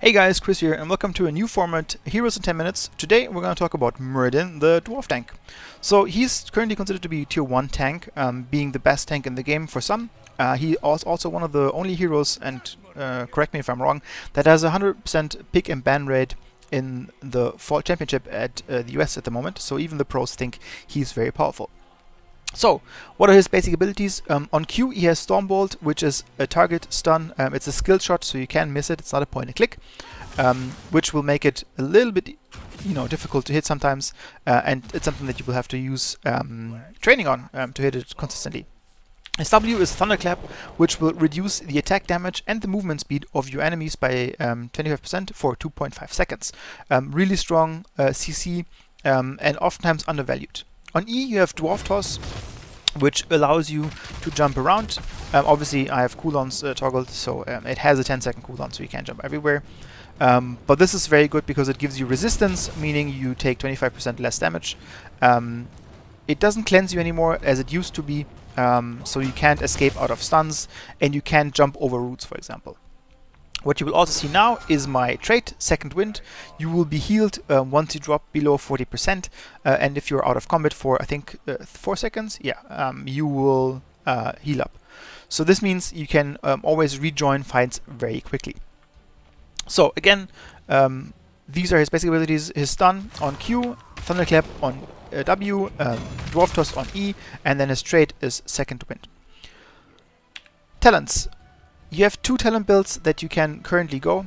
Hey guys, Chris here, and welcome to a new format, Heroes in 10 Minutes. Today we're going to talk about Muradin, the dwarf tank. So he's currently considered to be tier 1 tank, being the best tank in the game for some. He is also one of the only heroes, and correct me if I'm wrong, that has a 100% pick and ban rate in the Fall Championship at the US at the moment, so even the pros think he's very powerful. So, what are his basic abilities? On Q, he has Stormbolt, which is a target stun. It's a skill shot, so you can miss it. It's not a point and click, which will make it a little bit, difficult to hit sometimes, and it's something that you will have to use training on to hit it consistently. His W is Thunderclap, which will reduce the attack damage and the movement speed of your enemies by 25% for 2.5 seconds. Really strong CC and oftentimes undervalued. On E, you have Dwarf Toss, which allows you to jump around. Obviously, I have cooldowns toggled, so it has a 10-second cooldown, so you can jump everywhere. But this is very good because it gives you resistance, meaning you take 25% less damage. It doesn't cleanse you anymore as it used to be, so you can't escape out of stuns, and you can't jump over roots, for example. What you will also see now is my trait, Second Wind. You will be healed once you drop below 40%, and if you're out of combat for, I think, 4 seconds, you will heal up. So this means you can always rejoin fights very quickly. So again, these are his basic abilities. His stun on Q, Thunderclap on W, Dwarf Toss on E, and then his trait is Second Wind. Talents. You have 2 talent builds that you can currently go.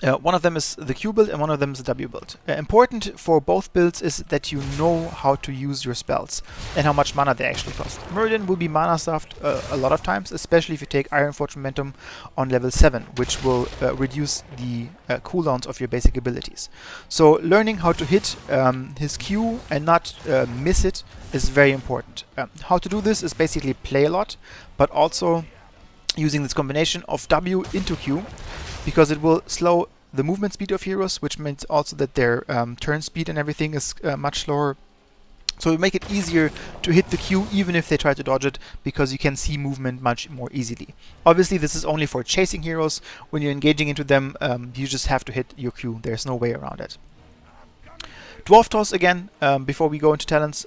One of them is the Q build and one of them is the W build. Important for both builds is that you know how to use your spells and how much mana they actually cost. Muradin will be mana stuffed a lot of times, especially if you take Iron Forge Momentum on level 7, which will reduce the cooldowns of your basic abilities. So learning how to hit his Q and not miss it is very important. How to do this is basically play a lot, but also using this combination of W into Q, because it will slow the movement speed of heroes, which means also that their turn speed and everything is much slower. So it will make it easier to hit the Q even if they try to dodge it, because you can see movement much more easily. Obviously this is only for chasing heroes. When you're engaging into them, you just have to hit your Q. There's no way around it. Dwarf Toss again, before we go into talents.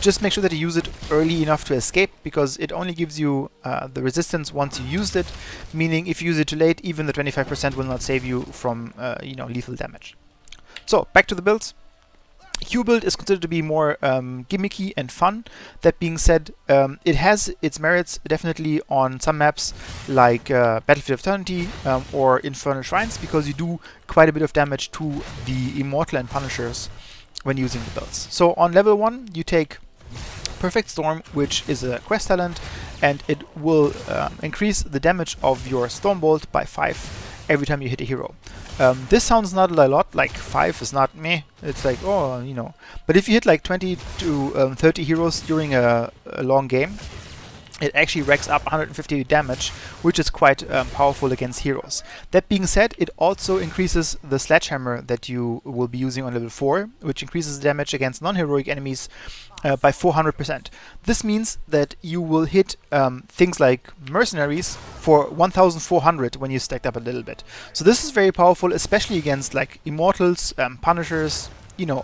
Just make sure that you use it early enough to escape, because it only gives you the resistance once you used it, meaning if you use it too late, even the 25% will not save you from lethal damage. So, back to the builds. Q build is considered to be more gimmicky and fun. That being said, it has its merits definitely on some maps like Battlefield of Eternity or Infernal Shrines, because you do quite a bit of damage to the Immortal and Punishers when using the builds. So on level 1 you take Perfect Storm, which is a quest talent, and it will increase the damage of your Stormbolt by 5 every time you hit a hero. This sounds not a lot, like 5 is not meh, it's like, oh, But if you hit like 20 to 30 heroes during a long game, it actually racks up 150 damage, which is quite powerful against heroes. That being said, it also increases the Sledgehammer that you will be using on level 4, which increases damage against non-heroic enemies by 400%. This means that you will hit things like mercenaries for 1400 when you stacked up a little bit. So this is very powerful, especially against like Immortals, Punishers,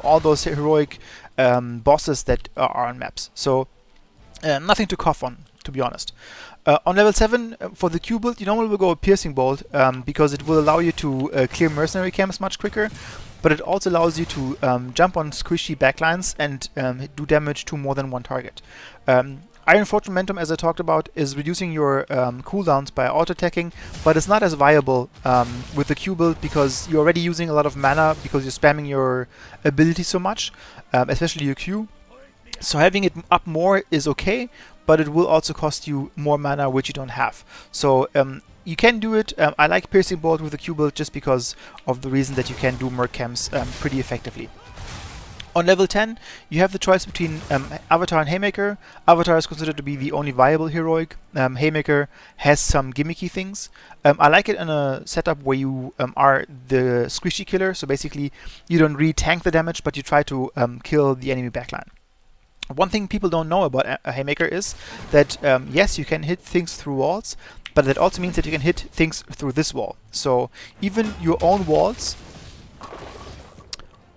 all those heroic bosses that are on maps. So nothing to cough on, to be honest. On level 7, for the Q build, you normally will go a Piercing Bolt, because it will allow you to clear mercenary camps much quicker, but it also allows you to jump on squishy backlines and do damage to more than one target. Iron Forge Momentum, as I talked about, is reducing your cooldowns by auto-attacking, but it's not as viable with the Q build, because you're already using a lot of mana because you're spamming your ability so much, especially your Q. So having it up more is okay, but it will also cost you more mana, which you don't have. So you can do it. I like Piercing Bolt with the Q build just because of the reason that you can do merc camps pretty effectively. On level 10, you have the choice between Avatar and Haymaker. Avatar is considered to be the only viable heroic. Haymaker has some gimmicky things. I like it in a setup where you are the squishy killer, so basically you don't really tank the damage, but you try to kill the enemy backline. One thing people don't know about a Haymaker is that, yes, you can hit things through walls, but that also means that you can hit things through this wall. So even your own walls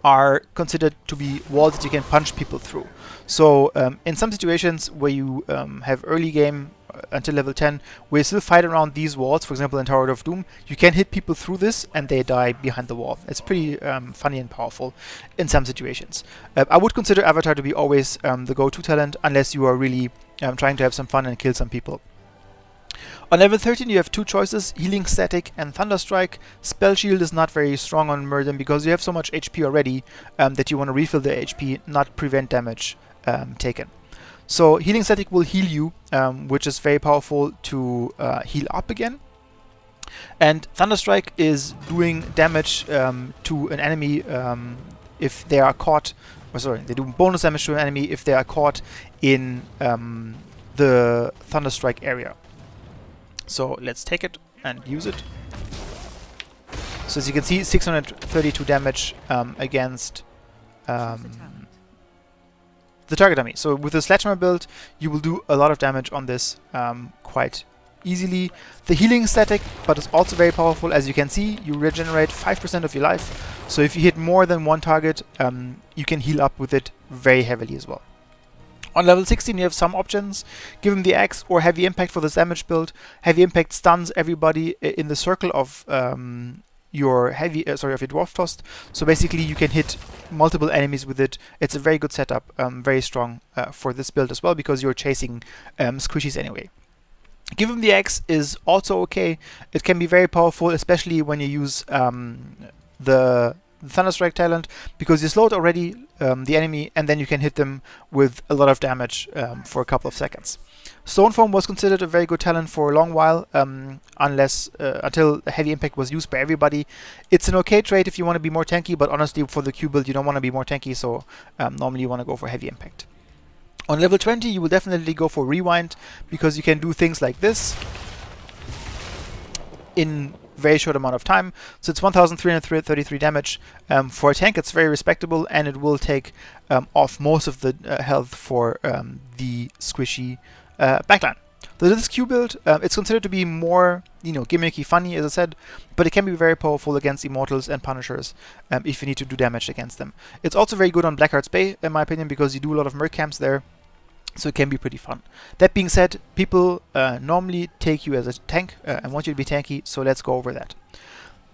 are considered to be walls that you can punch people through. So in some situations where you have early game until level 10, where you still fight around these walls, for example in Tower of Doom, you can hit people through this and they die behind the wall. It's pretty funny and powerful in some situations. I would consider Avatar to be always the go-to talent, unless you are really trying to have some fun and kill some people. On level 13 you have two choices, Healing Static and Thunderstrike. Spell Shield is not very strong on Muradin because you have so much HP already that you want to refill the HP, not prevent damage taken. So Healing Static will heal you, which is very powerful to heal up again. And Thunderstrike is doing damage to an enemy if they are caught, they do bonus damage to an enemy if they are caught in the Thunderstrike area. So let's take it and use it. So as you can see, 632 damage against the target army. So with the Sledgehammer build, you will do a lot of damage on this quite easily. The healing static, but it's also very powerful. As you can see, you regenerate 5% of your life. So if you hit more than one target, you can heal up with it very heavily as well. On level 16 you have some options. Give him the axe or heavy impact for this damage build. Heavy impact stuns everybody in the circle of your dwarf tossed. So basically you can hit multiple enemies with it. It's a very good setup, very strong for this build as well, because you're chasing squishies anyway. Give him the axe is also okay. It can be very powerful, especially when you use the Thunderstrike talent, because you slowed already the enemy and then you can hit them with a lot of damage for a couple of seconds. Stoneform was considered a very good talent for a long while, until heavy impact was used by everybody. It's an okay trait if you want to be more tanky, but honestly for the Q build you don't want to be more tanky, so normally you want to go for heavy impact. On level 20 you will definitely go for rewind, because you can do things like this in very short amount of time. So it's 1333 damage. For a tank it's very respectable, and it will take off most of the health for the squishy backline. So this Q build, it's considered to be more, gimmicky, funny, as I said, but it can be very powerful against Immortals and Punishers if you need to do damage against them. It's also very good on Blackheart's Bay, in my opinion, because you do a lot of merc camps there, so it can be pretty fun. That being said, people normally take you as a tank and want you to be tanky, so let's go over that.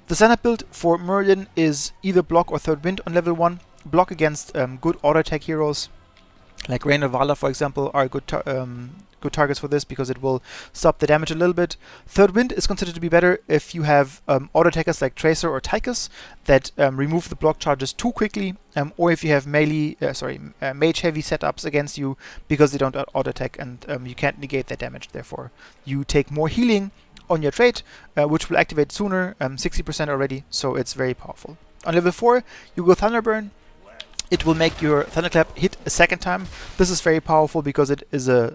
The standard build for Muradin is either block or third wind on level 1. Block against good auto attack heroes, like Rain of Valor for example, are good targets for this, because it will stop the damage a little bit. Third wind is considered to be better if you have auto attackers like Tracer or Tychus that remove the block charges too quickly, or if you have mage heavy setups against you, because they don't auto attack and you can't negate that damage. Therefore you take more healing on your trait, which will activate sooner, 60% already, so it's very powerful. On level 4 you go Thunderburn. It will make your Thunderclap hit a second time. This is very powerful because it is a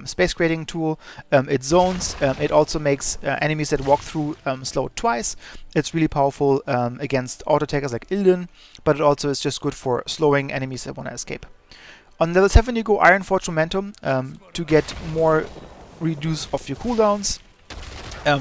space creating tool. It zones. It also makes enemies that walk through slow twice. It's really powerful against auto attackers like Illidan, but it also is just good for slowing enemies that want to escape. On level 7 you go Ironforge Momentum to get more reduce of your cooldowns.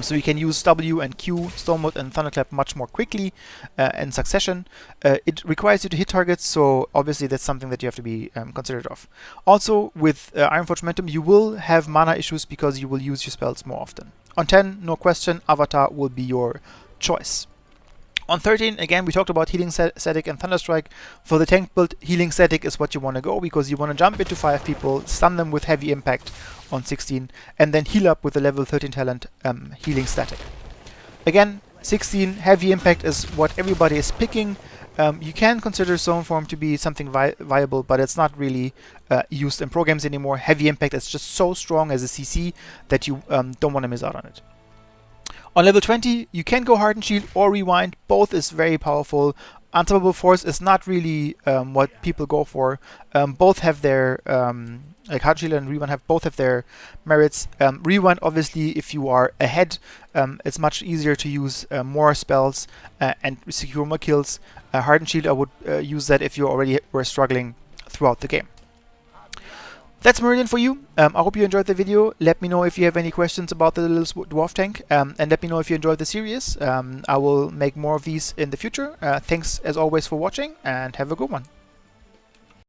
So you can use W and Q, Storm Mode and Thunderclap much more quickly in succession. It requires you to hit targets, so obviously that's something that you have to be considerate of. Also with Ironforge Momentum you will have mana issues because you will use your spells more often. On 10, no question, Avatar will be your choice. On 13, again, we talked about Healing Static and Thunderstrike. For the tank build, Healing Static is what you want to go, because you want to jump into 5 people, stun them with heavy impact on 16, and then heal up with the level 13 talent, Healing Static. Again, 16, heavy impact is what everybody is picking. You can consider Zone Form to be something viable, but it's not really used in pro games anymore. Heavy impact is just so strong as a CC that you don't want to miss out on it. On level 20, you can go Hardened Shield or Rewind. Both is very powerful. Unstoppable Force is not really what people go for. Both have their, like Hardened Shield and Rewind both have their merits. Rewind, obviously, if you are ahead, it's much easier to use more spells and secure more kills. Hardened Shield, I would use that if you already were struggling throughout the game. That's Muradin for you. I hope you enjoyed the video. Let me know if you have any questions about the little dwarf tank, and let me know if you enjoyed the series. I will make more of these in the future. Thanks as always for watching, and have a good one.